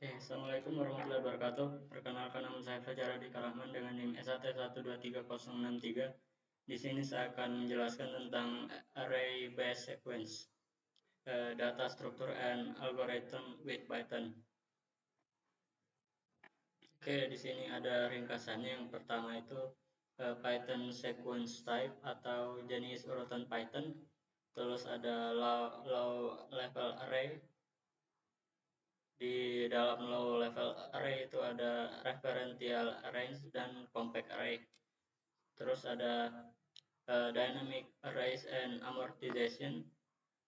Assalamualaikum warahmatullahi wabarakatuh. Perkenalkan, nama saya Fajar Adi Karahman dengan NIM S1123063. Di sini saya akan menjelaskan tentang Array Based Sequence, Data Structure and Algorithm with Python. Oke, di sini ada ringkasannya. Yang pertama itu Python Sequence Type atau jenis urutan Python. Terus ada low level array. Di dalam low level array itu ada referential arrays dan compact array. Terus ada dynamic arrays and amortization.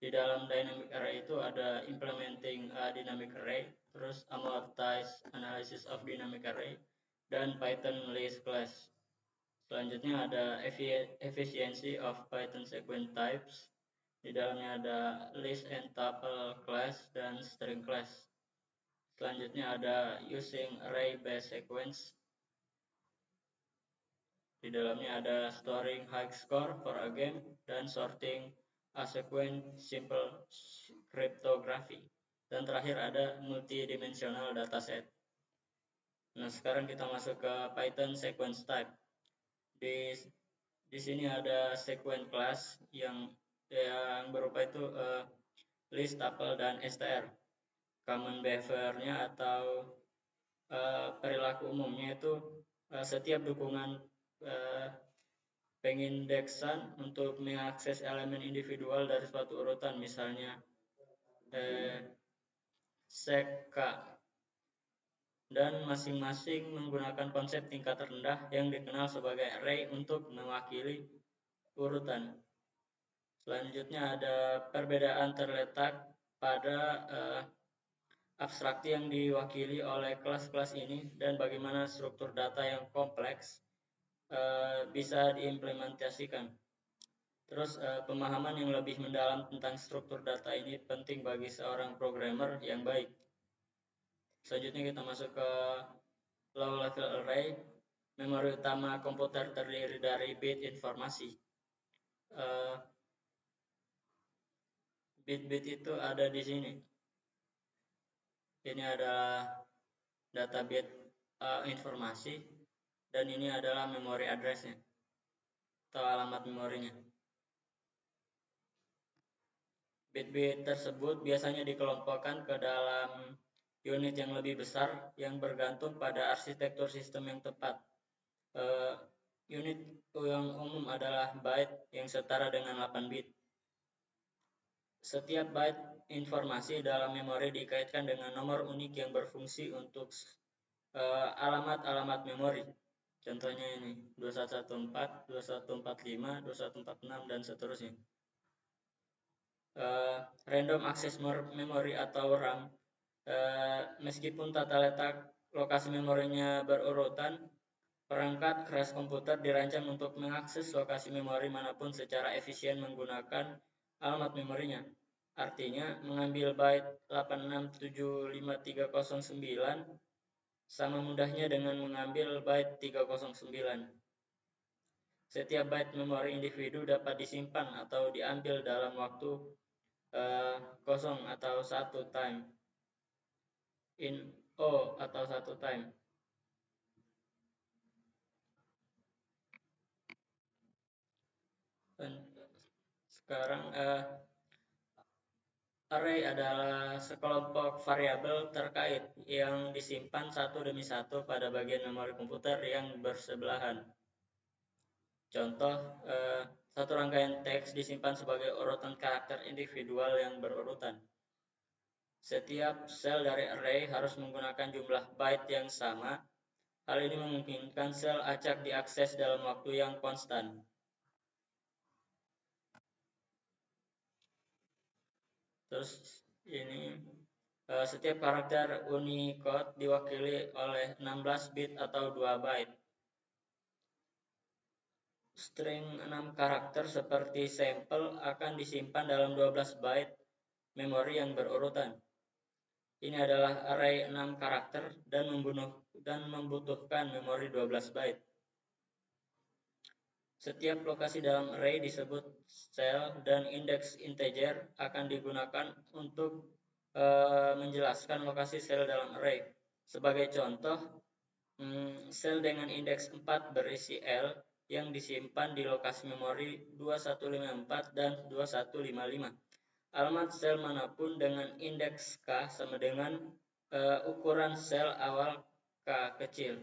Di dalam dynamic array itu ada implementing dynamic array, terus amortize analysis of dynamic array, dan Python list class. Selanjutnya ada efficiency of Python sequence types. Di dalamnya ada list and tuple class dan string class. Selanjutnya ada using array based sequence. Di dalamnya ada storing high score for a game dan sorting a sequence simple cryptography. Dan terakhir ada multidimensional dataset. Nah, sekarang kita masuk ke Python sequence type. Di sini ada sequence class yang berupa itu list, tuple, dan str. Common behavior-nya atau perilaku umumnya itu setiap dukungan pengindeksan untuk mengakses elemen individual dari suatu urutan, misalnya sek K, dan masing-masing menggunakan konsep tingkat rendah yang dikenal sebagai array untuk mewakili urutan. Selanjutnya ada perbedaan terletak pada abstraksi yang diwakili oleh kelas-kelas ini dan bagaimana struktur data yang kompleks bisa diimplementasikan. Terus pemahaman yang lebih mendalam tentang struktur data ini penting bagi seorang programmer yang baik. Selanjutnya kita masuk ke low level array. Memori utama komputer terdiri dari bit informasi. Bit-bit itu ada di sini. Ini adalah data bit informasi, dan ini adalah memori address-nya atau alamat memorinya. Bit-bit tersebut biasanya dikelompokkan ke dalam unit yang lebih besar yang bergantung pada arsitektur sistem yang tepat. Unit yang umum adalah byte yang setara dengan 8 bit. Setiap byte informasi dalam memori dikaitkan dengan nomor unik yang berfungsi untuk alamat-alamat memori. Contohnya ini 2114, 2145, 2146, dan seterusnya. Random access memory atau RAM, meskipun tata letak lokasi memorinya berurutan, perangkat keras komputer dirancang untuk mengakses lokasi memori manapun secara efisien menggunakan alamat memorinya. Artinya, mengambil byte 8675309 sama mudahnya dengan mengambil byte 309. Setiap byte memori individu dapat disimpan atau diambil dalam waktu kosong atau satu time, in O atau satu time. Dan sekarang array adalah sekelompok variabel terkait yang disimpan satu demi satu pada bagian memori komputer yang bersebelahan. Contoh, satu rangkaian teks disimpan sebagai urutan karakter individual yang berurutan. Setiap sel dari array harus menggunakan jumlah byte yang sama. Hal ini memungkinkan sel acak diakses dalam waktu yang konstan. Terus ini setiap karakter Unicode diwakili oleh 16 bit atau 2 byte. String 6 karakter seperti sampel akan disimpan dalam 12 byte memori yang berurutan. Ini adalah array 6 karakter dan membutuhkan memori 12 byte. Setiap lokasi dalam array disebut sel dan indeks integer akan digunakan untuk menjelaskan lokasi sel dalam array. Sebagai contoh, sel dengan indeks 4 berisi L yang disimpan di lokasi memori 2154 dan 2155. Alamat sel manapun dengan indeks K sama dengan ukuran sel awal K kecil.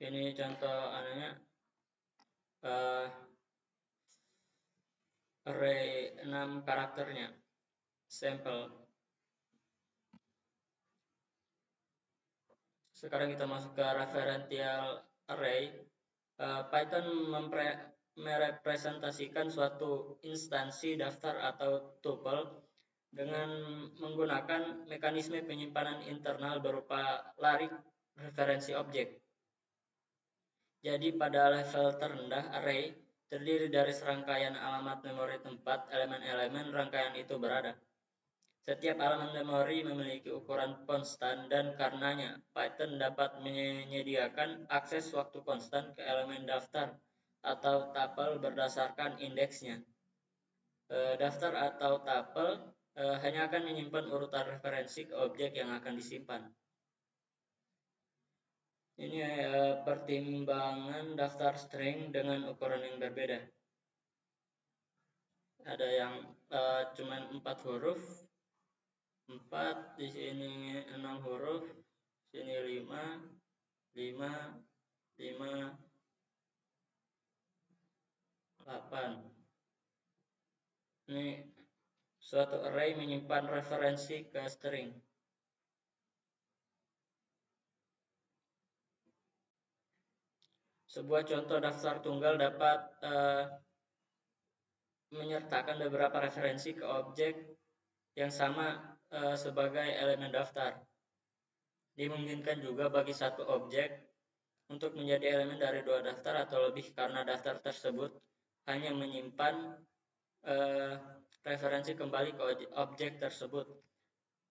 Ini contoh anehnya, array 6 karakternya, sampel. Sekarang kita masuk ke referential array. Python merepresentasikan suatu instansi daftar atau tuple dengan menggunakan mekanisme penyimpanan internal berupa larik referensi objek. Jadi pada level terendah, array terdiri dari serangkaian alamat memori tempat elemen-elemen rangkaian itu berada. Setiap elemen memori memiliki ukuran konstan dan karenanya Python dapat menyediakan akses waktu konstan ke elemen daftar atau tuple berdasarkan indeksnya. Daftar atau tuple hanya akan menyimpan urutan referensi ke objek yang akan disimpan. Ini pertimbangan daftar string dengan ukuran yang berbeda. Ada yang cuma 4 huruf, 4, di sini 6 huruf, sini 5, 5, 5, 8. Ini suatu array menyimpan referensi ke string. Sebuah contoh daftar tunggal dapat menyertakan beberapa referensi ke objek yang sama sebagai elemen daftar. Dimungkinkan juga bagi satu objek untuk menjadi elemen dari 2 daftar atau lebih karena daftar tersebut hanya menyimpan referensi kembali ke objek tersebut.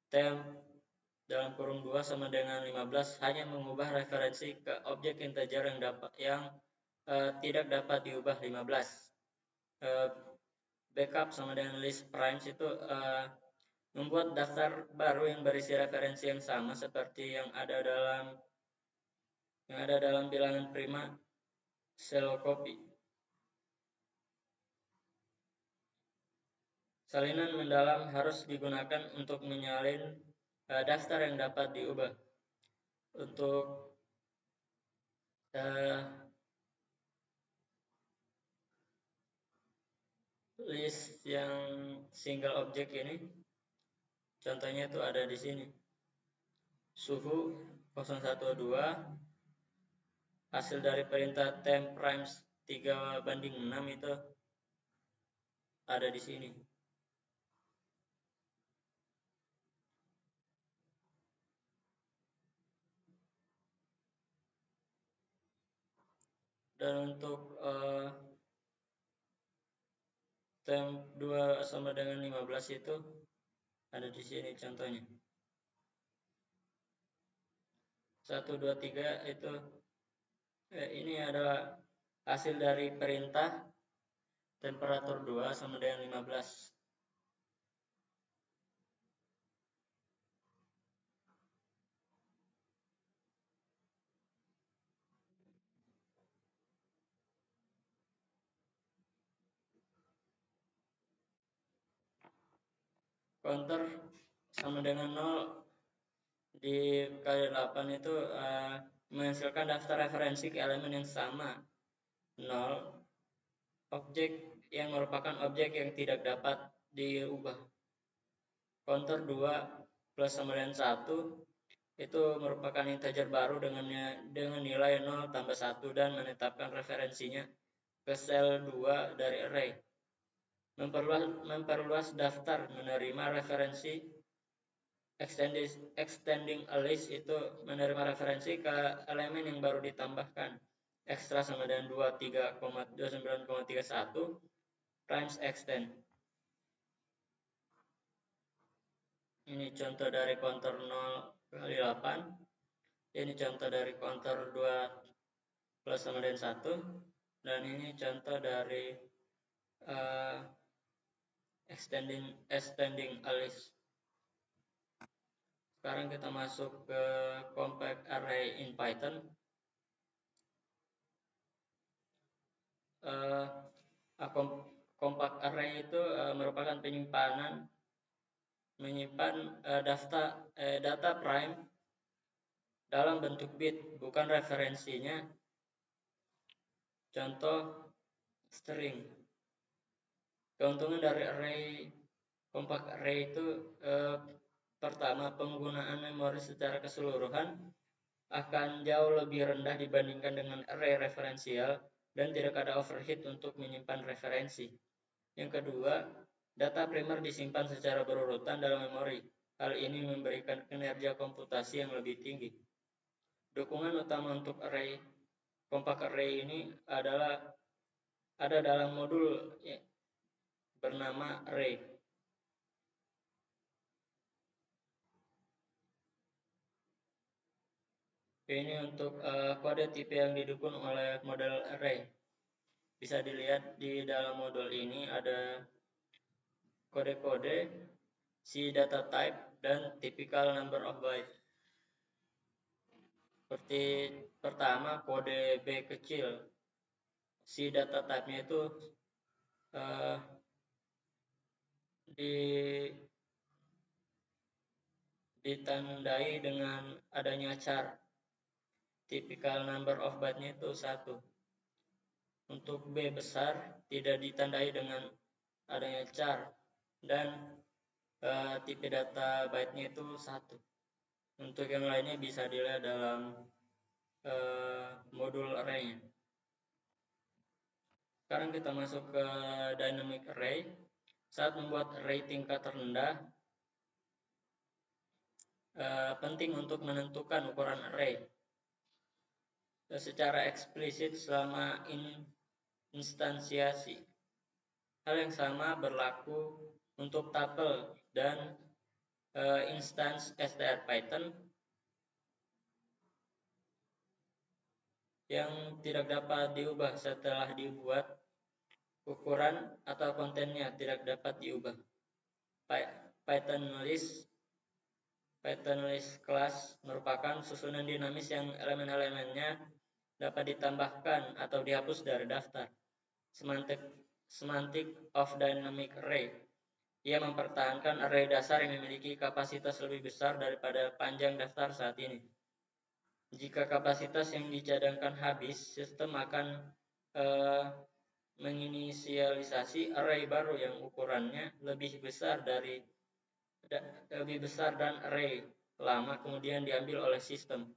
Temp dalam kurung 2 sama dengan 15 hanya mengubah referensi ke objek integer yang tidak dapat diubah 15. Backup sama dengan list primes itu membuat daftar baru yang berisi referensi yang sama seperti yang ada dalam bilangan prima copy. Salinan mendalam harus digunakan untuk menyalin daftar yang dapat diubah. Untuk list yang single object ini, contohnya itu ada di sini. Suhu 012, hasil dari perintah temp primes 3:6 itu ada di sini. Dan untuk temp 2 sama dengan 15 itu ada di sini contohnya. 1, 2, 3 itu ini adalah hasil dari perintah temperatur 2 sama dengan 15. Counter sama dengan 0 dikali 8 itu menghasilkan daftar referensi ke elemen yang sama. 0 objek yang merupakan objek yang tidak dapat diubah. Counter 2 plus sama dengan 1 itu merupakan integer baru dengan nilai 0 tambah 1 dan menetapkan referensinya ke sel 2 dari array. Memperluas daftar menerima referensi. Extending a list itu menerima referensi ke elemen yang baru ditambahkan. Extra sama dengan 29,31 times extend. Ini contoh dari counter 0 kali 8. Ini contoh dari counter 2 plus sama dengan 1. Dan ini contoh dari extending a list. Sekarang kita masuk ke compact array in Python. Compact array itu merupakan menyimpan data prime dalam bentuk bit, bukan referensinya. Contoh string. Keuntungan dari compact array itu pertama, penggunaan memori secara keseluruhan akan jauh lebih rendah dibandingkan dengan array referensial dan tidak ada overhead untuk menyimpan referensi. Yang kedua, data primer disimpan secara berurutan dalam memori. Hal ini memberikan kinerja komputasi yang lebih tinggi. Dukungan utama untuk compact array ini ada dalam modul bernama array. Ini untuk kode tipe yang didukung oleh model array. Bisa dilihat di dalam modul ini ada kode-kode, si data type, dan typical number of bytes. Seperti pertama, kode B kecil. Si data type-nya itu ditandai dengan adanya char. Typical number of byte-nya itu 1. Untuk B besar tidak ditandai dengan adanya char dan tipe data byte-nya itu 1. Untuk yang lainnya bisa dilihat dalam modul array-nya. Sekarang kita masuk ke dynamic array. Saat membuat array tingkat rendah, penting untuk menentukan ukuran array secara eksplisit selama instansiasi. Hal yang sama berlaku untuk tuple dan instance strpython yang tidak dapat diubah setelah dibuat. Ukuran atau kontennya tidak dapat diubah. Python list class merupakan susunan dinamis yang elemen-elemennya dapat ditambahkan atau dihapus dari daftar. Semantic of dynamic array. Ia mempertahankan array dasar yang memiliki kapasitas lebih besar daripada panjang daftar saat ini. Jika kapasitas yang dicadangkan habis, sistem akan menginisialisasi array baru yang ukurannya lebih besar dan array lama kemudian diambil oleh sistem.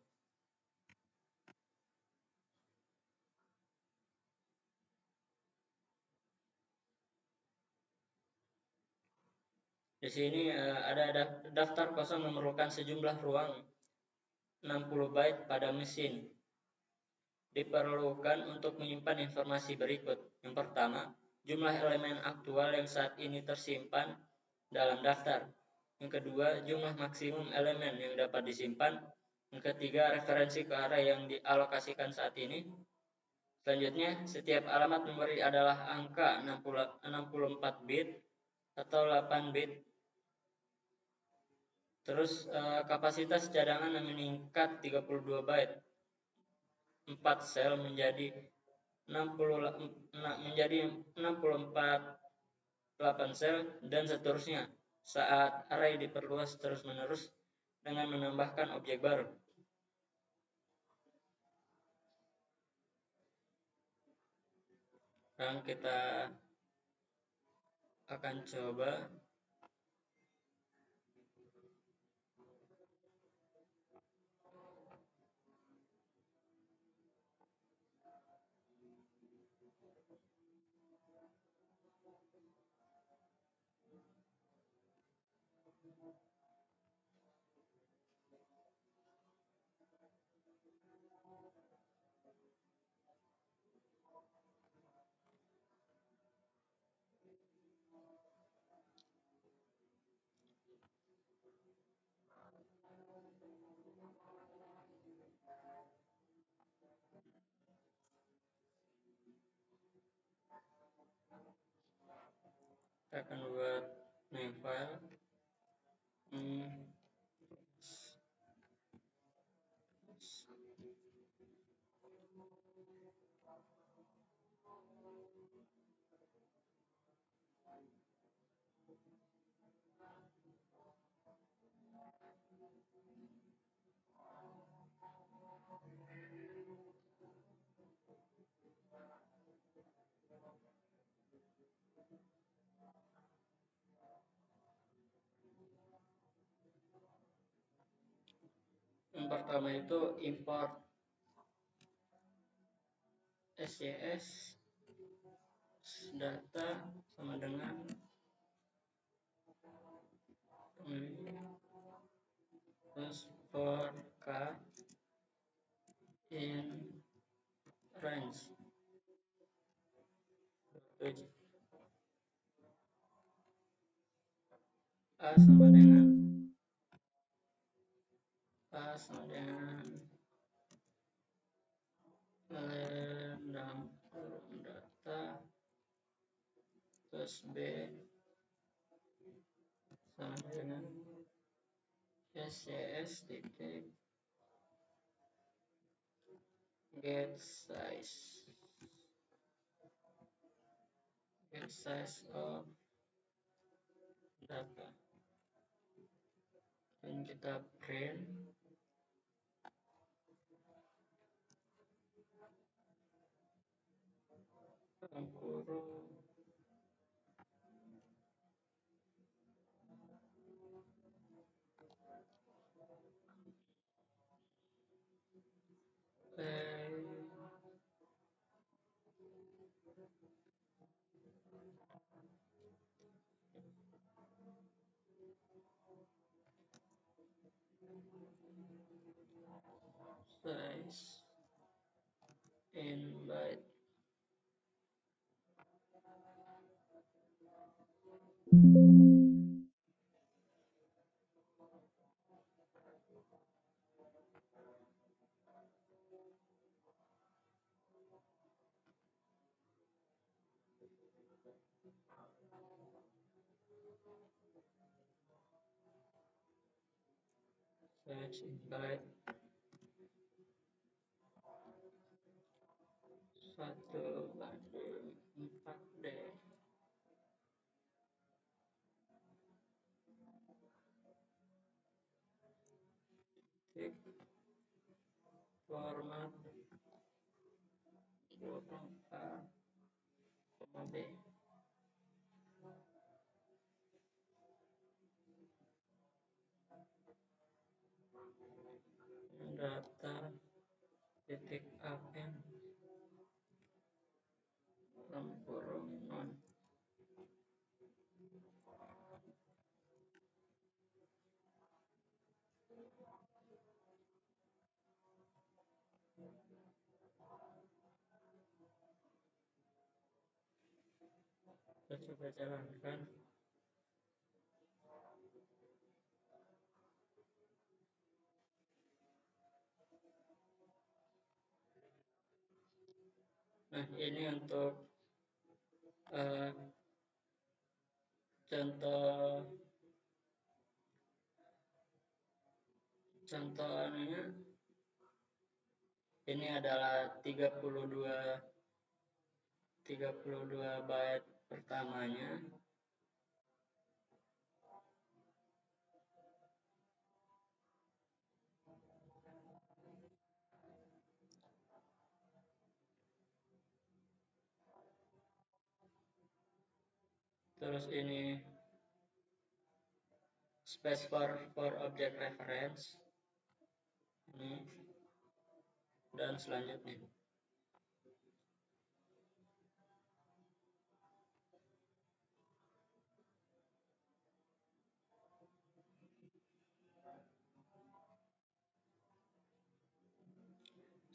Di sini ada daftar kosong memerlukan sejumlah ruang 60 byte pada mesin. Diperlukan untuk menyimpan informasi berikut. Yang pertama, jumlah elemen aktual yang saat ini tersimpan dalam daftar. Yang kedua, jumlah maksimum elemen yang dapat disimpan. Yang ketiga, referensi ke array yang dialokasikan saat ini. Selanjutnya, setiap alamat memori adalah angka 64 bit atau 8 bit. Terus kapasitas cadangan meningkat 32 byte. 4 sel menjadi 64 8 sel dan seterusnya saat array diperluas terus-menerus dengan menambahkan objek baru. Dan kita akan coba Kita akan buat new file. Yang pertama itu import SCS data sama dengan for card in range A sama dengan dalam kurung data, terus B sama dengan SCS titik get size of data, dan kita print dalam kurung size in byte. Size in byte 1/4D. Format kurung A, B. Data titik am dalam kurung non. Kita coba jalankan. Nah, ini untuk contohnya ini adalah 32 byte pertamanya, terus ini space for object reference ini, dan selanjutnya.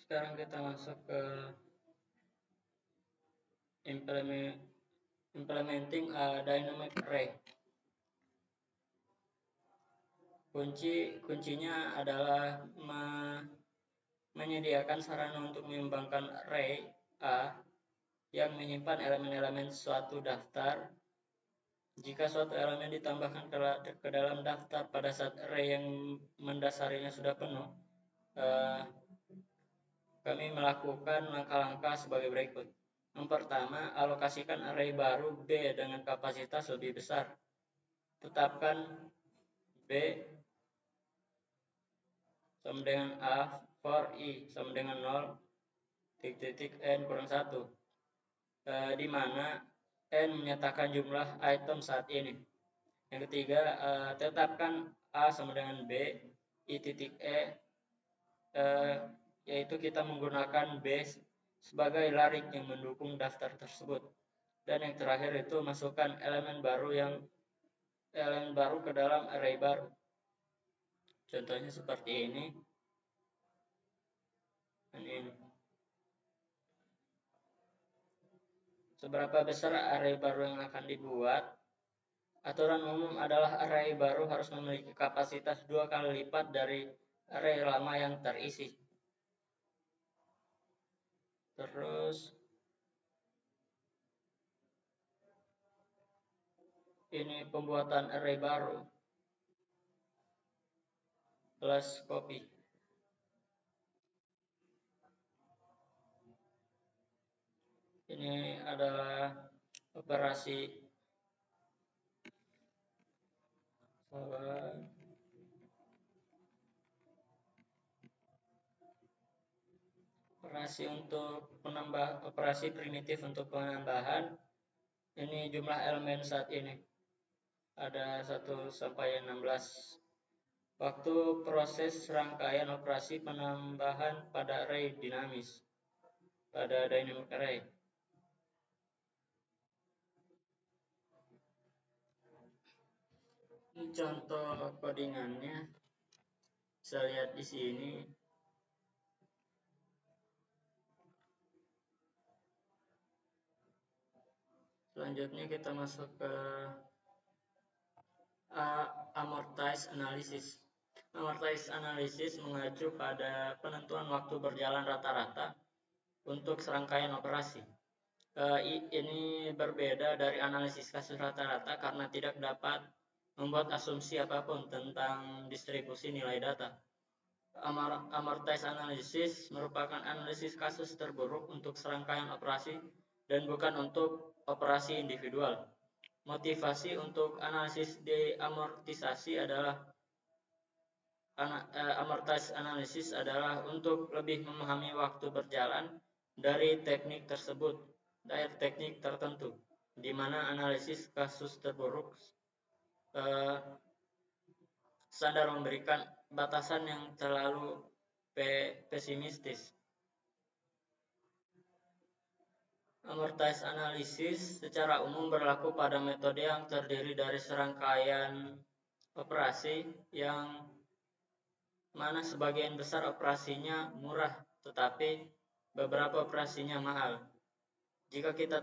Sekarang kita masuk ke implementing a dynamic array. Kuncinya adalah menyediakan sarana untuk mengembangkan array A yang menyimpan elemen-elemen suatu daftar Jika suatu elemen ditambahkan ke dalam daftar pada saat array yang mendasarinya sudah penuh, kami melakukan langkah-langkah sebagai berikut. Yang pertama, alokasikan array baru B dengan kapasitas lebih besar. Tetapkan B sama dengan A for I sama dengan 0, n kurang 1, di mana n menyatakan jumlah item saat ini. Yang ketiga, tetapkan A sama dengan B, I titik E, yaitu kita menggunakan B sebagai larik yang mendukung daftar tersebut. Dan yang terakhir itu masukkan elemen baru ke dalam array baru. Contohnya seperti ini. Seberapa besar array baru yang akan dibuat? Aturan umum adalah array baru harus memiliki kapasitas 2 kali lipat dari array lama yang terisi. Terus ini pembuatan array baru plus copy. Ini adalah operasi operasi primitif untuk penambahan. Ini jumlah elemen saat ini ada 1 sampai 16. Waktu proses rangkaian operasi penambahan pada array dinamis, pada dynamic array. Ini contoh codingannya, bisa lihat di sini. Selanjutnya kita masuk ke amortize analysis. Amortize analysis mengacu pada penentuan waktu berjalan rata-rata untuk serangkaian operasi. Ini berbeda dari analisis kasus rata-rata karena tidak dapat membuat asumsi apapun tentang distribusi nilai data. Amortize analysis merupakan analisis kasus terburuk untuk serangkaian operasi dan bukan untuk operasi individual. Motivasi untuk analisis deamortisasi adalah amortize analysis adalah untuk lebih memahami waktu berjalan dari teknik tertentu, di mana analisis kasus terburuk sadar memberikan batasan yang terlalu pesimistis. Amortize analysis secara umum berlaku pada metode yang terdiri dari serangkaian operasi yang mana sebagian besar operasinya murah, tetapi beberapa operasinya mahal. Jika kita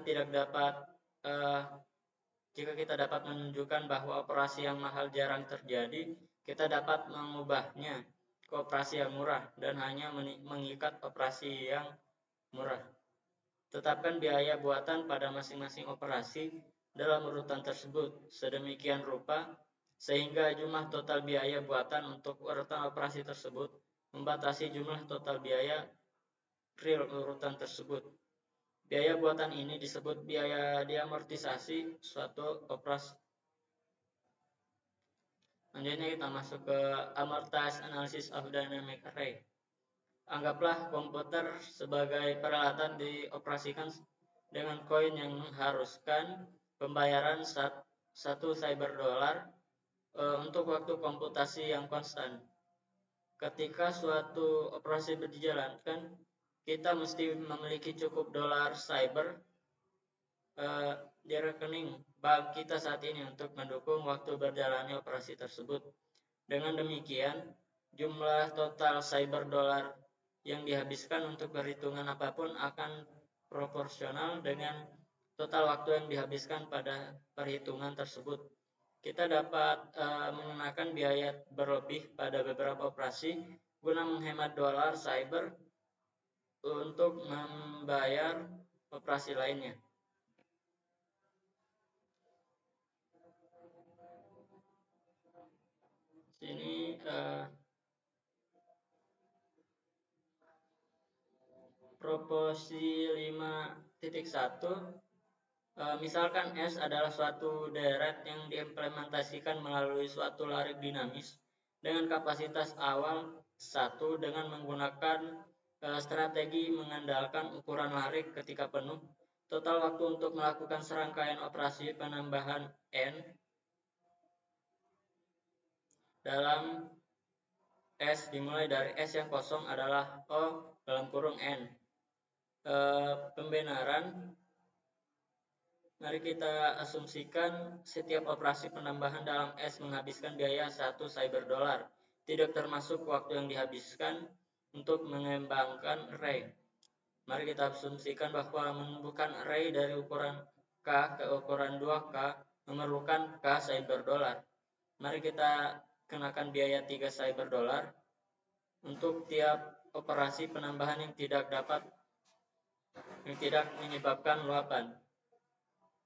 dapat menunjukkan bahwa operasi yang mahal jarang terjadi, kita dapat mengubahnya ke operasi yang murah dan hanya mengikat operasi yang murah. Tetapkan biaya buatan pada masing-masing operasi dalam urutan tersebut sedemikian rupa sehingga jumlah total biaya buatan untuk urutan operasi tersebut membatasi jumlah total biaya real urutan tersebut. Biaya buatan ini disebut biaya diamortisasi suatu operasi. Selanjutnya kita masuk ke amortize analysis of dynamic array. Anggaplah komputer sebagai peralatan dioperasikan dengan koin yang mengharuskan pembayaran 1 cyber dolar untuk waktu komputasi yang konstan. Ketika suatu operasi dijalankan, kita mesti memiliki cukup dolar cyber di rekening bank kita saat ini untuk mendukung waktu berjalannya operasi tersebut. Dengan demikian, jumlah total cyber dolar yang dihabiskan untuk perhitungan apapun akan proporsional dengan total waktu yang dihabiskan pada perhitungan tersebut. Kita dapat mengenakan biaya berlebih pada beberapa operasi guna menghemat dolar cyber untuk membayar operasi lainnya. Sini proposi 5.1, misalkan S adalah suatu deret yang diimplementasikan melalui suatu larik dinamis dengan kapasitas awal 1 dengan menggunakan strategi mengandalkan ukuran larik ketika penuh. Total waktu untuk melakukan serangkaian operasi penambahan N dalam S dimulai dari S yang kosong adalah O dalam kurung N. Pembenaran, mari kita asumsikan setiap operasi penambahan dalam S menghabiskan biaya 1 cyber dolar, tidak termasuk waktu yang dihabiskan untuk mengembangkan array. Mari kita asumsikan bahwa menumbuhkan array dari ukuran K ke ukuran 2K memerlukan K cyber dolar. Mari kita kenakan biaya 3 cyber dolar untuk tiap operasi penambahan yang tidak menyebabkan luapan.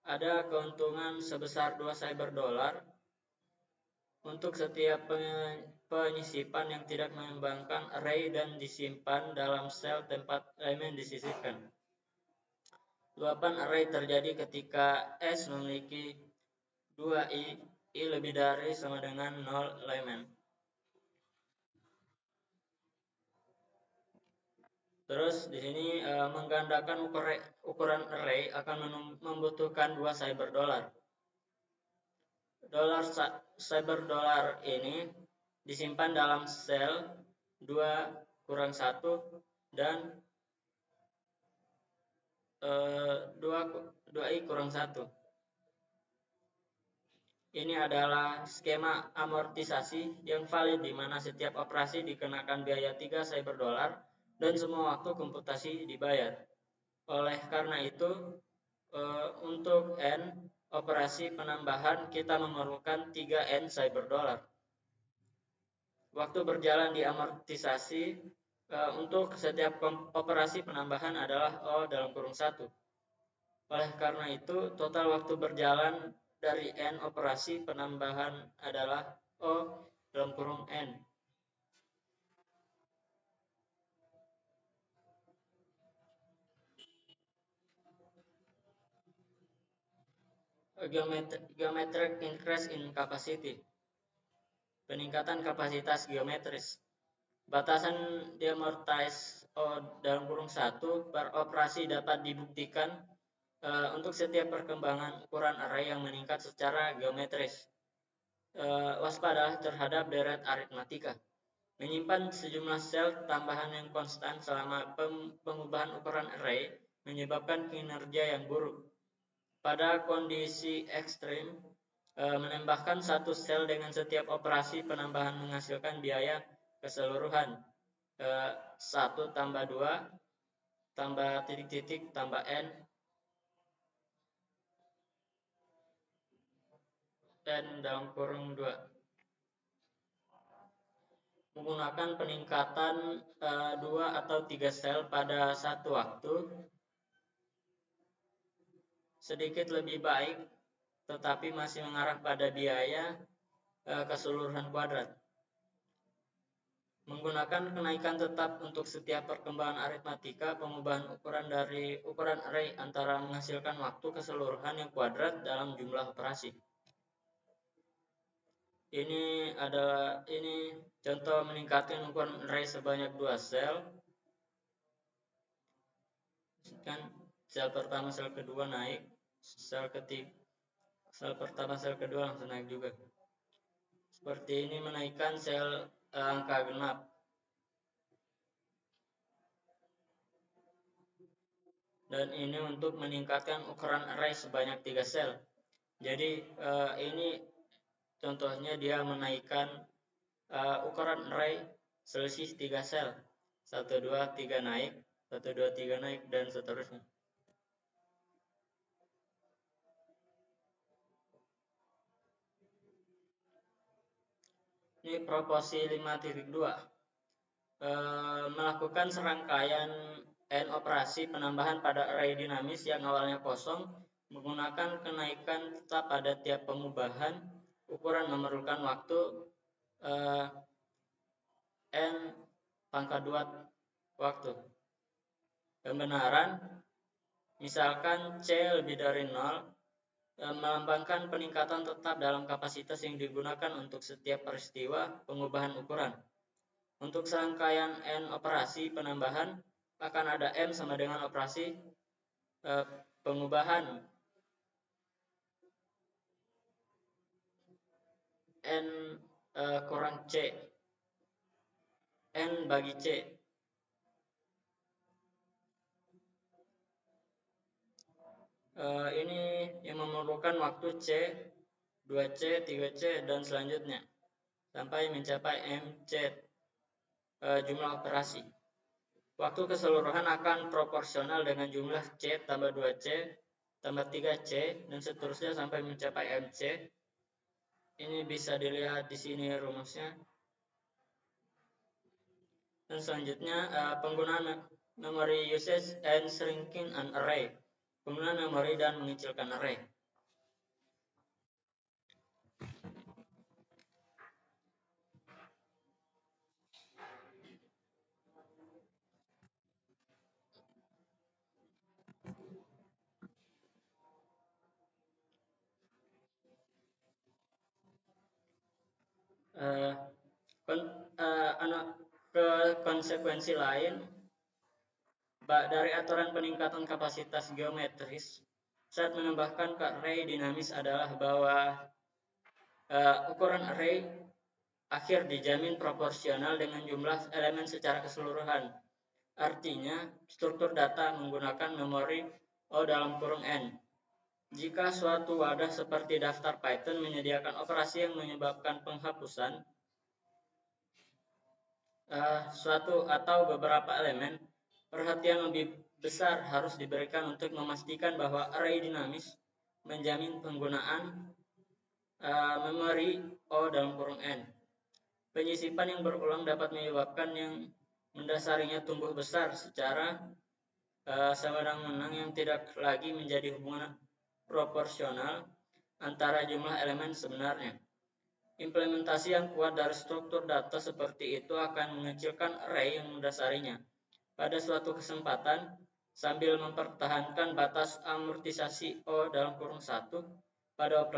Ada keuntungan sebesar 2 cyber dolar untuk setiap penyisipan yang tidak mengembangkan array dan disimpan dalam sel tempat elemen disisipkan. Luapan array terjadi ketika S memiliki 2i, i lebih dari sama dengan 0 elemen. Terus di sini menggandakan ukuran array akan membutuhkan 2 cyber dolar. Cyber dolar ini disimpan dalam sel 2-1 dan 2i-1. Ini adalah skema amortisasi yang valid di mana setiap operasi dikenakan biaya 3 cyber dolar dan semua waktu komputasi dibayar. Oleh karena itu, untuk N operasi penambahan kita memerlukan 3N cyber dolar. Waktu berjalan di amortisasi untuk setiap operasi penambahan adalah O dalam kurung 1. Oleh karena itu, total waktu berjalan dari N operasi penambahan adalah O dalam kurung N. Geometric increase in capacity. Peningkatan kapasitas geometris. Batasan diamortize O dalam kurung 1 per operasi dapat dibuktikan untuk setiap perkembangan ukuran array yang meningkat secara geometris. Waspadalah terhadap deret aritmatika. Menyimpan sejumlah sel tambahan yang konstan selama pengubahan ukuran array menyebabkan kinerja yang buruk. Pada kondisi ekstrim, menambahkan satu sel dengan setiap operasi penambahan menghasilkan biaya keseluruhan 1 tambah 2 tambah titik-titik tambah N dalam kurung 2. Menggunakan peningkatan 2 atau 3 sel pada satu waktu sedikit lebih baik, tetapi masih mengarah pada biaya keseluruhan kuadrat. Menggunakan kenaikan tetap untuk setiap perkembangan aritmatika, pengubahan ukuran dari ukuran array antara menghasilkan waktu keseluruhan yang kuadrat dalam jumlah operasi. Ini contoh meningkatkan ukuran array sebanyak 2 sel. Kan sel pertama, sel kedua naik, sel pertama, sel kedua langsung naik juga. Seperti ini menaikkan sel angka genap. Dan ini untuk meningkatkan ukuran array sebanyak 3 sel. Jadi ini contohnya dia menaikkan ukuran array selisih 3 sel. 1, 2, 3 naik, 1, 2, 3 naik, dan seterusnya. Ini proposi 5.2. Melakukan serangkaian N operasi penambahan pada array dinamis yang awalnya kosong menggunakan kenaikan tetap pada tiap pengubahan ukuran memerlukan waktu uh, n pangkat 2 waktu. Pembenaran, misalkan C lebih dari 0, melambangkan peningkatan tetap dalam kapasitas yang digunakan untuk setiap peristiwa pengubahan ukuran. Untuk serangkaian n operasi penambahan, akan ada m sama dengan operasi pengubahan n kurang c, n bagi c. Ini yang memerlukan waktu c, 2c, 3c, dan selanjutnya sampai mencapai mc, jumlah operasi. Waktu keseluruhan akan proporsional dengan jumlah c tambah 2c tambah 3c dan seterusnya sampai mencapai mc. Ini bisa dilihat di sini rumusnya. Dan selanjutnya penggunaan memory usage and shrinking an array. Penggunaan memori dan mengecilkan array. Ke konsekuensi lain dari aturan peningkatan kapasitas geometris saat menambahkan ke array dinamis adalah bahwa ukuran array akhir dijamin proporsional dengan jumlah elemen secara keseluruhan. Artinya, struktur data menggunakan memori O dalam kurung N. Jika suatu wadah seperti daftar Python menyediakan operasi yang menyebabkan penghapusan suatu atau beberapa elemen, perhatian lebih besar harus diberikan untuk memastikan bahwa array dinamis menjamin penggunaan memori O dalam kurung N. Penyisipan yang berulang dapat menyebabkan yang mendasarinya tumbuh besar secara sewenang-wenang yang tidak lagi menjadi hubungan proporsional antara jumlah elemen sebenarnya. Implementasi yang kuat dari struktur data seperti itu akan mengecilkan array yang mendasarinya pada suatu kesempatan sambil mempertahankan batas amortisasi O dalam kurung 1 pada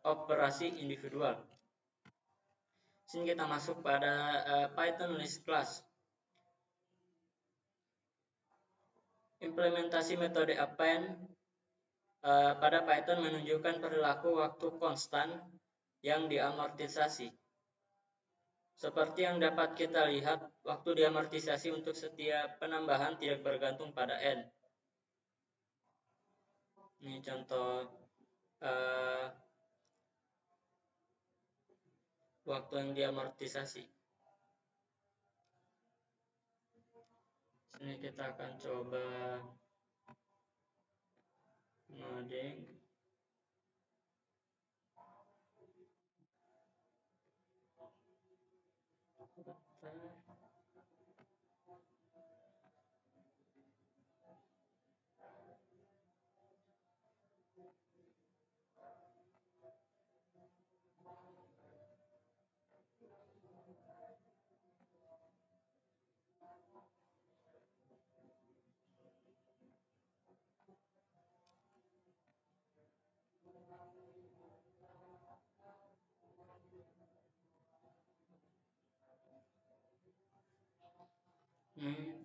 operasi individual. Sini kita masuk pada Python list class. Implementasi metode append pada Python menunjukkan perilaku waktu konstan yang diamortisasi. Seperti yang dapat kita lihat, waktu diamortisasi untuk setiap penambahan tidak bergantung pada n. Ini contoh waktu yang diamortisasi. Sini kita akan coba ngoding.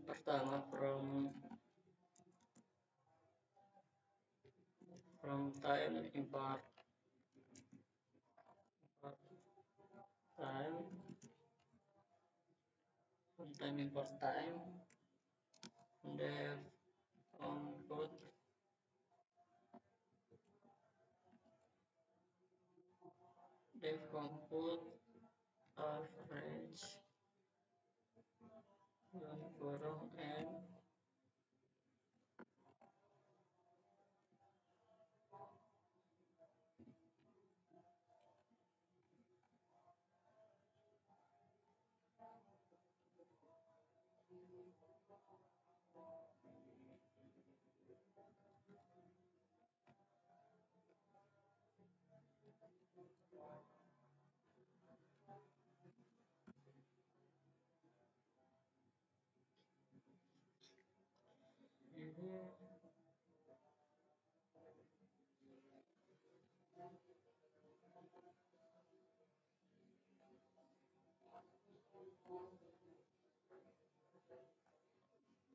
Pertama from time import time import time def compute average kurung n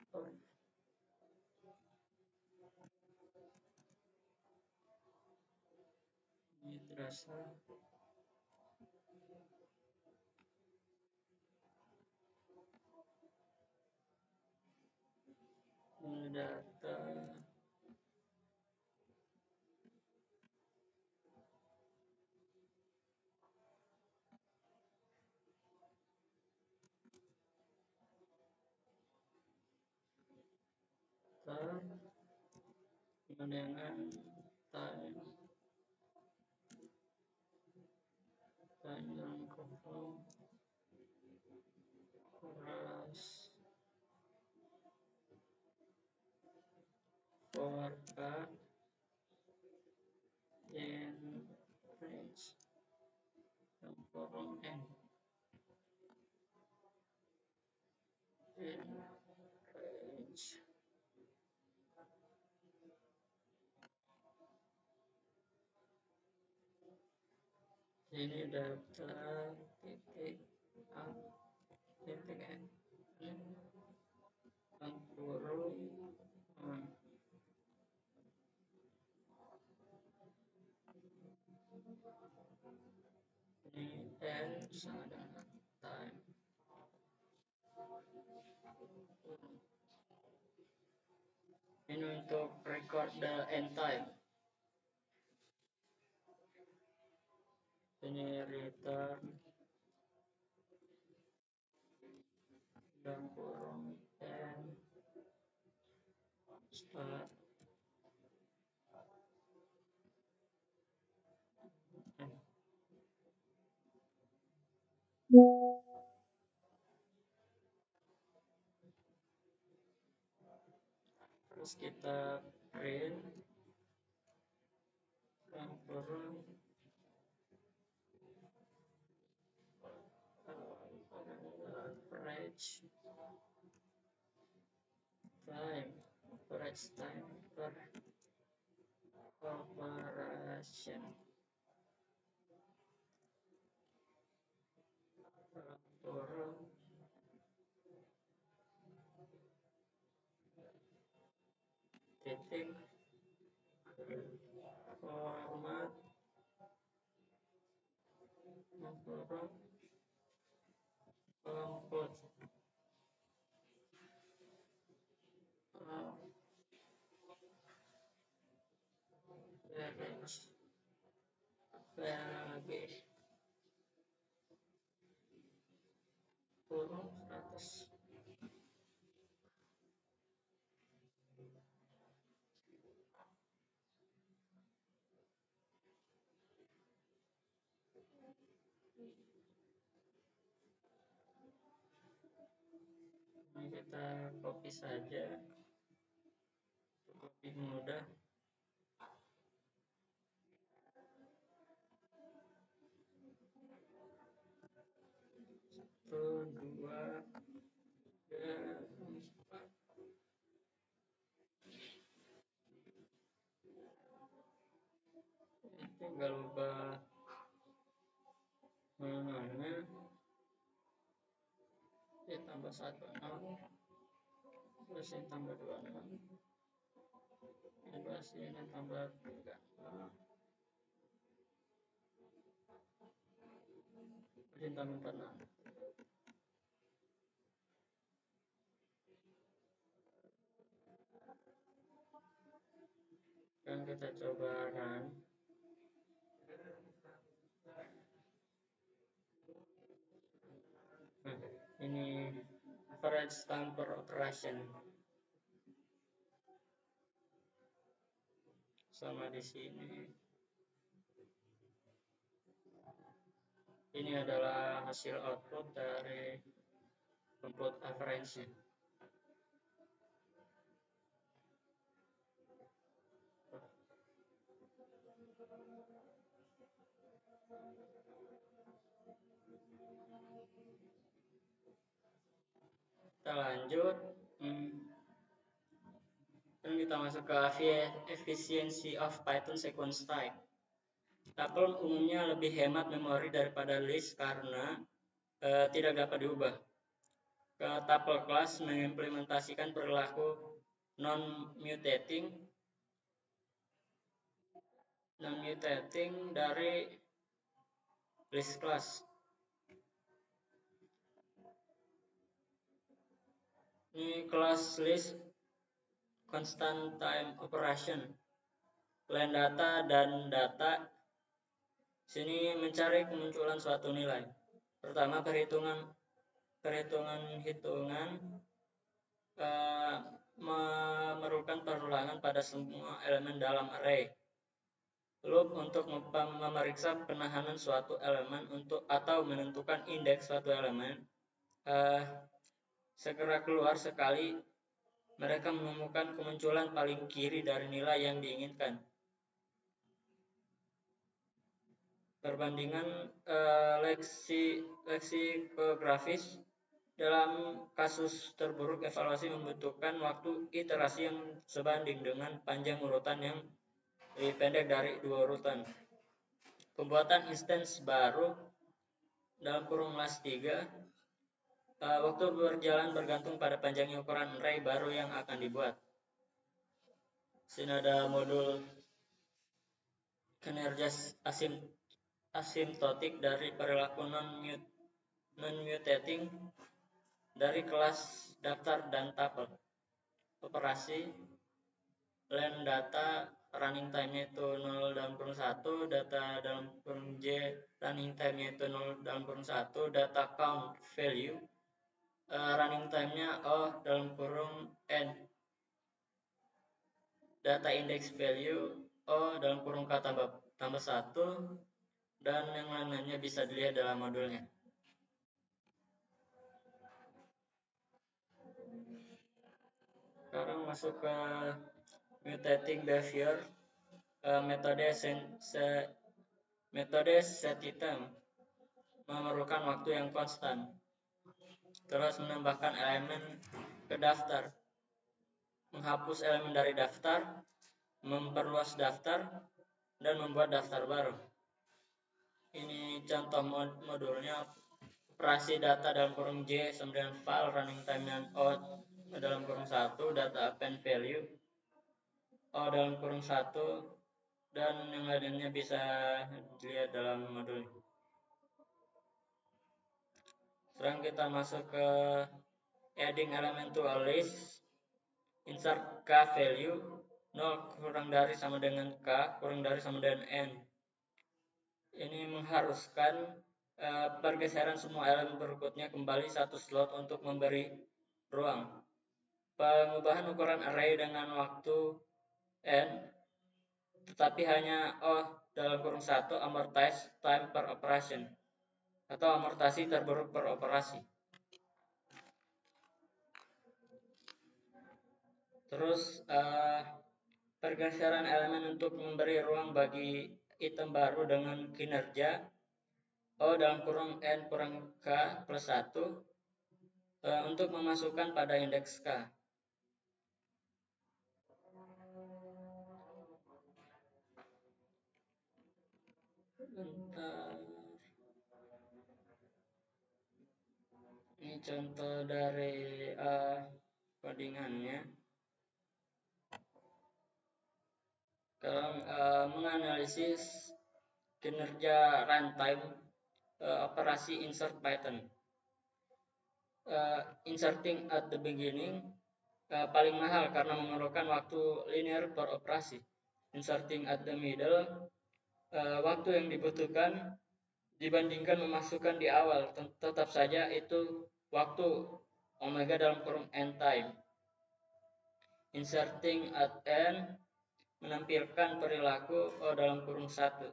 Ini terasa mendata dengan time yang confirm ras forecast in range yang form n in range. Ini data titik a titik n yang kurung ini n sama dengan time. Ini untuk record the end time. Ini return dan kurung n start n. Terus kita print dan kurung average time per operation kurung titik format kurung output average value kurung 100. Ini kita copy saja, lebih mudah. 1, 2, 3, 4. Tinggal ubah namanya, ya tambah 16, terus ini tambah 26, terus ini tambah 36, terus ini tambah 46. Dan kita coba run. Nah, ini average time per operation sama di sini. Ini adalah hasil output dari input average. Kita lanjut. Dan kita masuk ke efficiency of Python sequence type. Tuple umumnya lebih hemat memori daripada list karena tidak dapat diubah. tuple class mengimplementasikan perilaku non-mutating dari list class. Ini class list constant time operation. Line data dan data sini mencari kemunculan suatu nilai. Pertama, perhitungan memerlukan perulangan pada semua elemen dalam array. Loop untuk memeriksa penahanan suatu elemen atau menentukan indeks suatu elemen. Segera keluar sekali mereka menemukan kemunculan paling kiri dari nilai yang diinginkan. Perbandingan leksikografis. Dalam kasus terburuk, evaluasi membutuhkan waktu iterasi yang sebanding dengan panjang urutan yang lebih pendek dari 2 urutan. Pembuatan instance baru dalam kurung las 3. Waktu berjalan bergantung pada panjangnya ukuran array baru yang akan dibuat. Sini ada modul kinerja asimptotik dari perilaku non-mutating dari kelas daftar dan tuple. Operasi len data running time-nya itu 0 dalam kurung 1, data dalam kurung J running time-nya itu 0 dalam kurung 1, data count value running time-nya O dalam kurung N, data index value O dalam kurung K tambah 1, dan yang lainnya bisa dilihat dalam modulnya. Sekarang masuk ke mutating behavior. Metode set item memerlukan waktu yang konstan. Terus menambahkan elemen ke daftar, menghapus elemen dari daftar, memperluas daftar, dan membuat daftar baru. Ini contoh modulnya. Operasi data dalam kurung J kemudian file running time yang O dalam kurung 1, data append value O dalam kurung 1, dan yang lainnya bisa dilihat dalam modul. Sekarang kita masuk ke adding element to a list. Insert K value 0 kurang dari sama dengan K kurang dari sama dengan N. Ini mengharuskan pergeseran semua elemen berikutnya kembali satu slot untuk memberi ruang. Pengubahan ukuran array dengan waktu N, tetapi hanya O dalam kurung 1 amortized time per operation atau amortasi terburuk per operasi. Terus pergeseran elemen untuk memberi ruang bagi item baru dengan kinerja O dalam kurung N kurang K plus 1 untuk memasukkan pada indeks K. Ini contoh dari codingannya. Kalau menganalisis kinerja runtime operasi insert Python. Inserting at the beginning paling mahal karena memerlukan waktu linear per operasi. Inserting at the middle waktu yang dibutuhkan dibandingkan memasukkan di awal, tetap saja itu waktu omega dalam kurung n time. Inserting at n menampilkan perilaku O dalam kurung 1.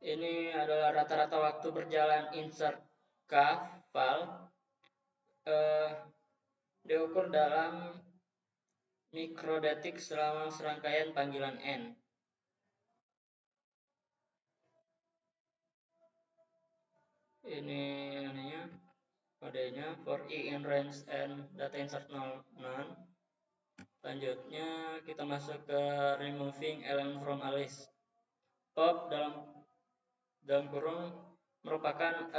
Ini adalah rata-rata waktu berjalan insert K file diukur dalam mikrodetik selama serangkaian panggilan N. Ini kodenya for I in range and data insert none. Selanjutnya kita masuk ke removing element from a list. Pop dalam kurung merupakan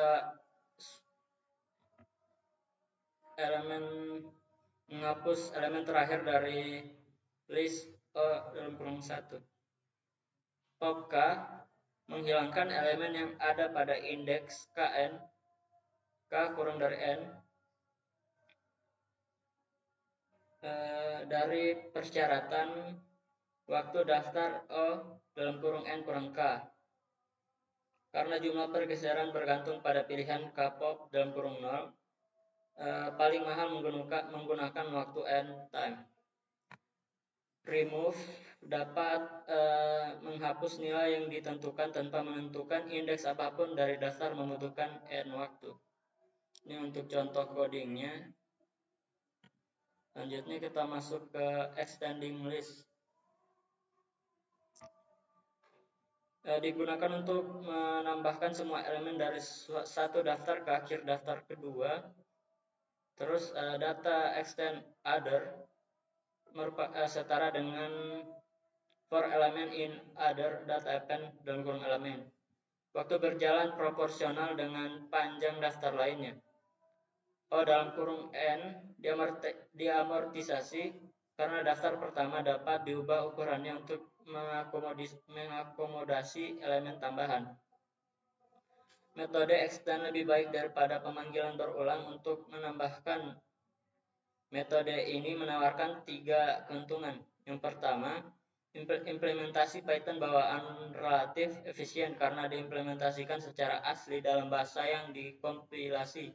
menghapus elemen terakhir dari list dalam kurung 1. Pop K menghilangkan elemen yang ada pada indeks KN K kurang dari N dari persyaratan waktu daftar O dalam kurung N kurang K. Karena jumlah pergeseran bergantung pada pilihan K-pop dalam kurung 0, paling mahal menggunakan waktu N time. Remove dapat menghapus nilai yang ditentukan tanpa menentukan indeks apapun dari daftar membutuhkan N waktu. Ini untuk contoh codingnya. Selanjutnya kita masuk ke extending list. Digunakan untuk menambahkan semua elemen dari satu daftar ke akhir daftar kedua. Terus data extend other setara dengan for element in other data append dalam kurung elemen. Waktu berjalan proporsional dengan panjang daftar lainnya. O dalam kurung N diamortisasi karena daftar pertama dapat diubah ukurannya untuk mengakomodasi elemen tambahan. Metode extend lebih baik daripada pemanggilan berulang untuk menambahkan. Metode ini menawarkan 3 keuntungan. Yang pertama, implementasi Python bawaan relatif efisien karena diimplementasikan secara asli dalam bahasa yang dikompilasi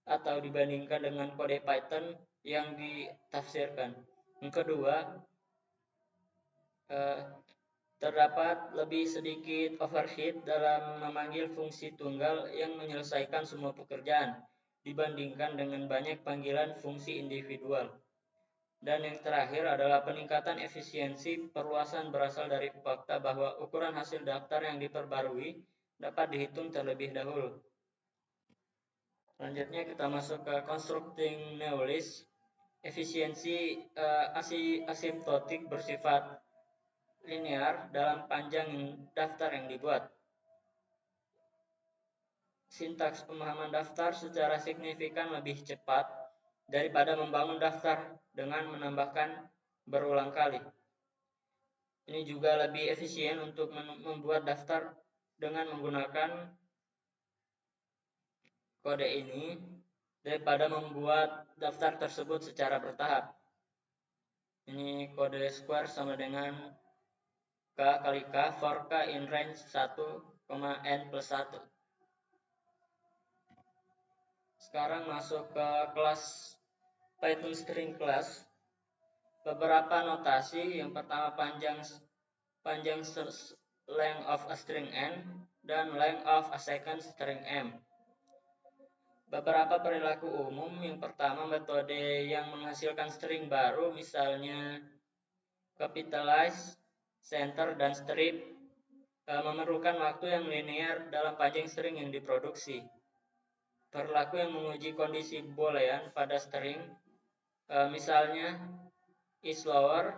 atau dibandingkan dengan kode Python yang ditafsirkan. Yang kedua, terdapat lebih sedikit overhead dalam memanggil fungsi tunggal yang menyelesaikan semua pekerjaan dibandingkan dengan banyak panggilan fungsi individual. Dan yang terakhir adalah peningkatan efisiensi perluasan berasal dari fakta bahwa ukuran hasil daftar yang diperbarui dapat dihitung terlebih dahulu. Selanjutnya kita masuk ke constructing new list. Efisiensi asimptotik bersifat linear dalam panjang daftar yang dibuat. Sintaks pemahaman daftar secara signifikan lebih cepat daripada membangun daftar dengan menambahkan berulang kali. Ini juga lebih efisien untuk membuat daftar dengan menggunakan kode ini daripada membuat daftar tersebut secara bertahap. Ini kode square sama dengan K kali K for K in range 1, N plus 1. Sekarang masuk ke kelas Python string class. Beberapa notasi. Yang pertama panjang length of a string N dan length of a second string M. Beberapa perilaku umum. Yang pertama metode yang menghasilkan string baru, misalnya capitalize, center, dan strip, memerlukan waktu yang linear dalam panjang string yang diproduksi. Perilaku yang menguji kondisi boolean pada string, misalnya is lower,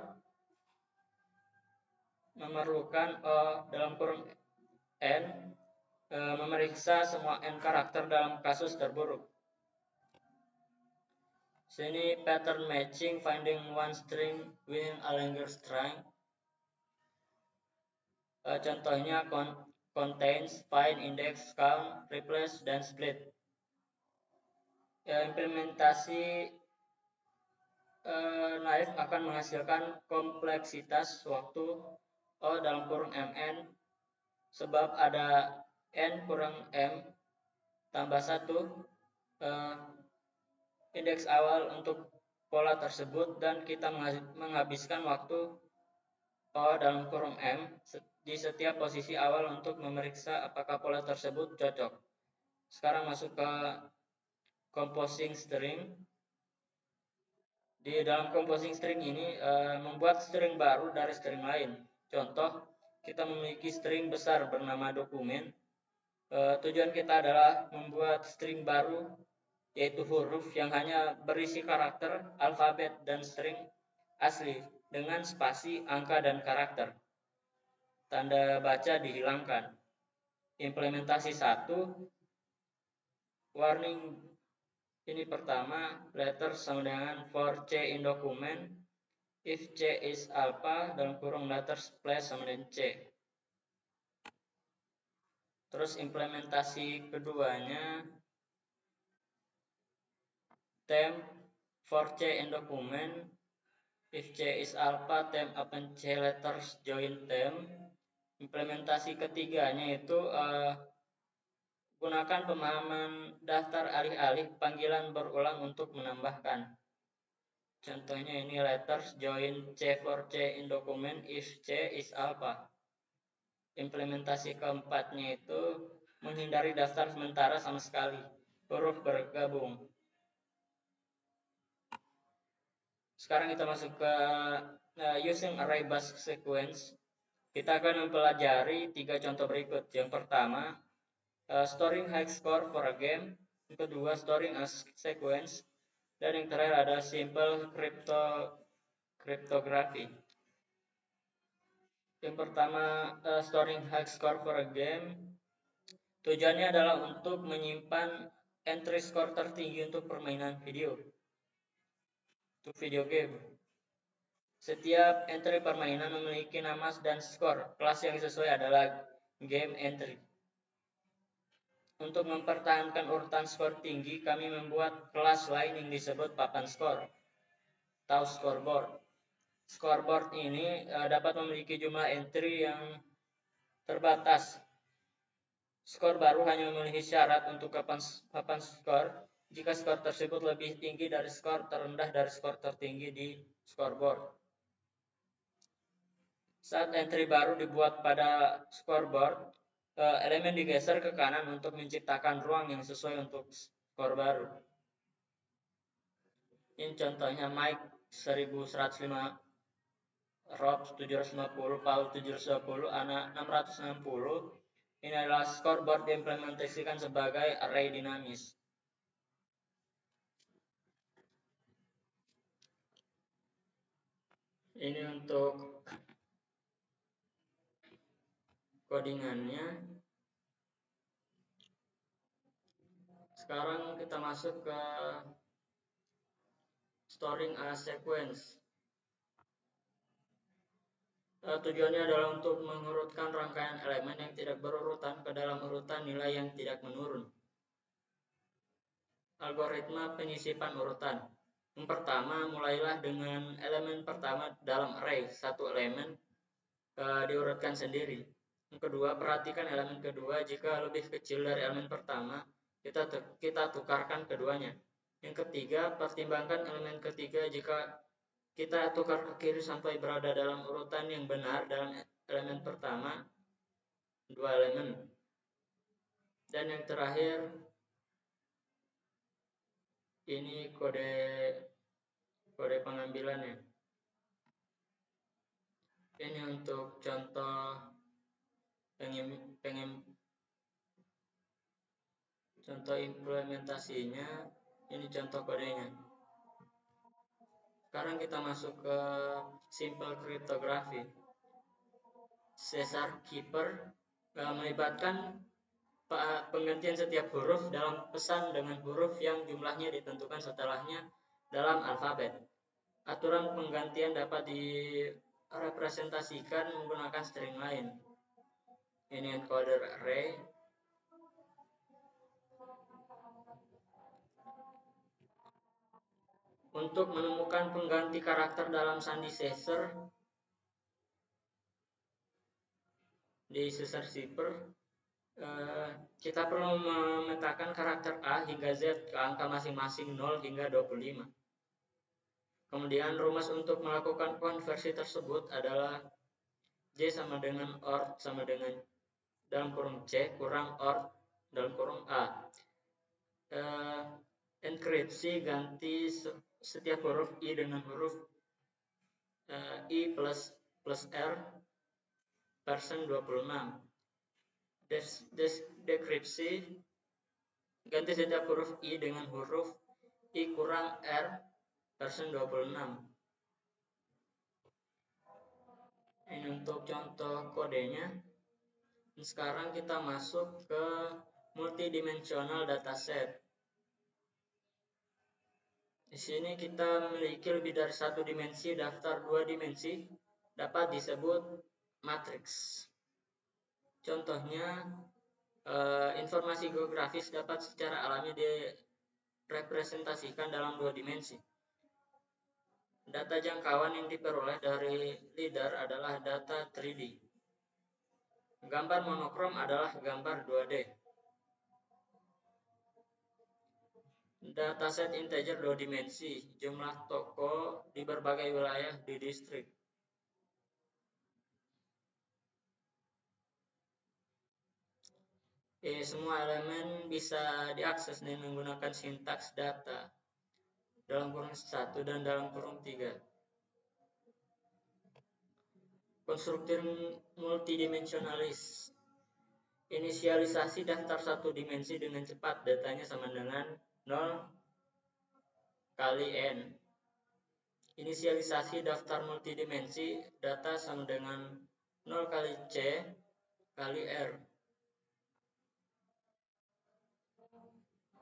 memerlukan dalam kurung N, memeriksa semua N karakter dalam kasus terburuk. Sini pattern matching, finding one string within a longer string. Contohnya contains, find, index, count, replace, dan split. Implementasi naive akan menghasilkan kompleksitas waktu O dalam kurung MN sebab ada N kurang M tambah 1 indeks awal untuk pola tersebut, dan kita menghabiskan waktu O dalam kurung M di setiap posisi awal untuk memeriksa apakah pola tersebut cocok. Sekarang masuk ke composing string. Di dalam composing string ini membuat string baru dari string lain. Contoh, kita memiliki string besar bernama dokumen. Tujuan kita adalah membuat string baru, yaitu huruf yang hanya berisi karakter, alfabet, dan string asli dengan spasi, angka, dan karakter. Tanda baca dihilangkan. Implementasi 1, warning Ini pertama, letter sama dengan for C in document, if C is alpha, dalam kurung letters plus sama dengan C. Terus implementasi keduanya, temp for C in document, if C is alpha, temp append C letters join temp. Implementasi ketiganya itu gunakan pemahaman daftar alih-alih panggilan berulang untuk menambahkan. Contohnya ini letters join C for C in document if C is alpha. Implementasi keempatnya itu menghindari daftar sementara sama sekali, huruf bergabung. Sekarang kita masuk ke using array bus sequence. Kita akan mempelajari 3 contoh berikut. Yang pertama, storing high score for a game. Yang kedua, storing a sequence. Dan yang terakhir ada simple cryptography. Yang pertama, storing high score for a game. Tujuannya adalah untuk menyimpan entry score tertinggi untuk permainan video. Untuk video game. Setiap entry permainan memiliki nama dan skor. Kelas yang sesuai adalah game entry. Untuk mempertahankan urutan skor tinggi, kami membuat kelas lain yang disebut papan skor atau scoreboard. Scoreboard ini dapat memiliki jumlah entry yang terbatas. Skor baru hanya memenuhi syarat untuk papan skor jika skor tersebut lebih tinggi dari skor terendah dari skor tertinggi di scoreboard. Saat entry baru dibuat pada scoreboard, elemen digeser ke kanan untuk menciptakan ruang yang sesuai untuk skor baru. Ini contohnya Mike 1105, Rob 750, Paul 720, Ana 660. Ini adalah scoreboard diimplementasikan sebagai array dinamis. Ini untuk codingannya. Sekarang kita masuk ke storing a sequence. Tujuannya adalah untuk mengurutkan rangkaian elemen yang tidak berurutan ke dalam urutan nilai yang tidak menurun. Algoritma penyisipan urutan. Yang pertama, mulailah dengan elemen pertama dalam array. Satu elemen diurutkan sendiri. Yang kedua, perhatikan elemen kedua. Jika lebih kecil dari elemen pertama, kita tukarkan keduanya. Yang ketiga, pertimbangkan elemen ketiga. Jika kita tukar ke kiri sampai berada dalam urutan yang benar dalam elemen pertama, 2 elemen. Dan yang terakhir, ini kode pengambilannya. Ini untuk contoh contoh implementasinya. Ini contoh kodenya. Sekarang kita masuk ke simple cryptography. Caesar Keeper melibatkan penggantian setiap huruf dalam pesan dengan huruf yang jumlahnya ditentukan setelahnya dalam alfabet. Aturan penggantian dapat direpresentasikan menggunakan string lain. Ini encoder array. Untuk menemukan pengganti karakter dalam sandi Caesar di Caesar Keeper, kita perlu memetakan karakter A hingga Z ke angka masing-masing 0 hingga 25. Kemudian rumus untuk melakukan konversi tersebut adalah J sama dengan OR sama dengan dalam kurung C kurang OR dalam kurung A. Enkripsi ganti setiap huruf I dengan huruf I plus R persen 26. Dekripsi ganti setiap huruf I dengan huruf I kurang R persen 26. Ini untuk contoh kodenya. Sekarang kita masuk ke multidimensional dataset. Di sini kita memiliki lebih dari satu dimensi. Daftar dua dimensi dapat disebut matriks. Contohnya, informasi geografis dapat secara alami direpresentasikan dalam dua dimensi. Data jangkauan yang diperoleh dari LIDAR adalah data 3D. Gambar monokrom adalah gambar 2D. Dataset integer dua dimensi, jumlah toko di berbagai wilayah di distrik. Semua elemen bisa diakses dengan menggunakan sintaks data dalam kurung 1 dan dalam kurung 3. Konstruktor multidimensionalis. Inisialisasi daftar satu dimensi dengan cepat, datanya sama dengan 0 kali N. Inisialisasi daftar multidimensi, data sama dengan 0 kali C kali R.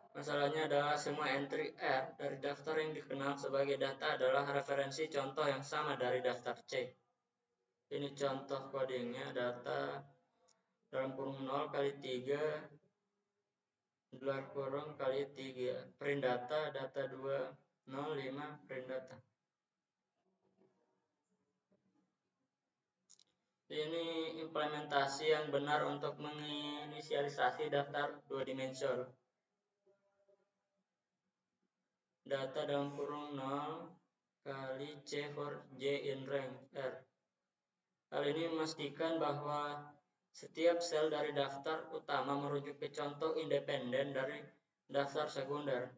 Masalahnya adalah semua entry R dari daftar yang dikenal sebagai data adalah referensi contoh yang sama dari daftar C. Ini contoh codingnya, data dalam kurung 0 kali 3 luar kurung kali 3 print data 205 print data. Ini implementasi yang benar untuk menginisialisasi daftar dua dimensional. Data dalam kurung 0 kali C for J in rank R. Hal ini memastikan bahwa setiap sel dari daftar utama merujuk ke contoh independen dari daftar sekunder.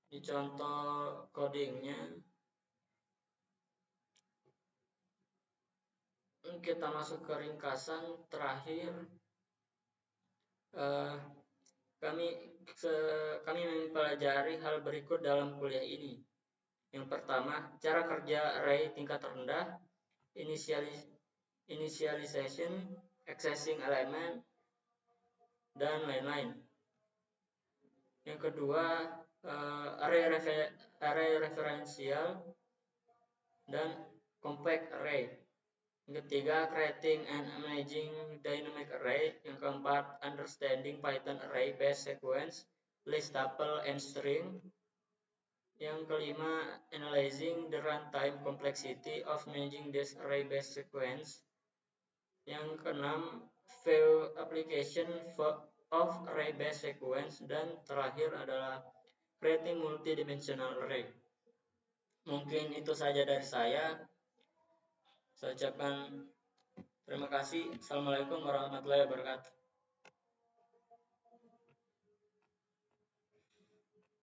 Di contoh codingnya, kita masuk ke ringkasan terakhir. Kami mempelajari hal berikut dalam kuliah ini. Yang pertama, cara kerja array tingkat rendah, initialization, accessing element, dan lain-lain. Yang kedua, array referensial dan compact array. Yang ketiga, creating and managing dynamic array. Yang keempat, understanding Python array based sequence, list, tuple, and string. Yang kelima, analyzing the runtime complexity of managing this array based sequence. Yang keenam, view application of array based sequence. Dan terakhir adalah creating multidimensional array. Mungkin itu saja dari saya. Saya ucapkan terima kasih. Assalamualaikum warahmatullahi wabarakatuh.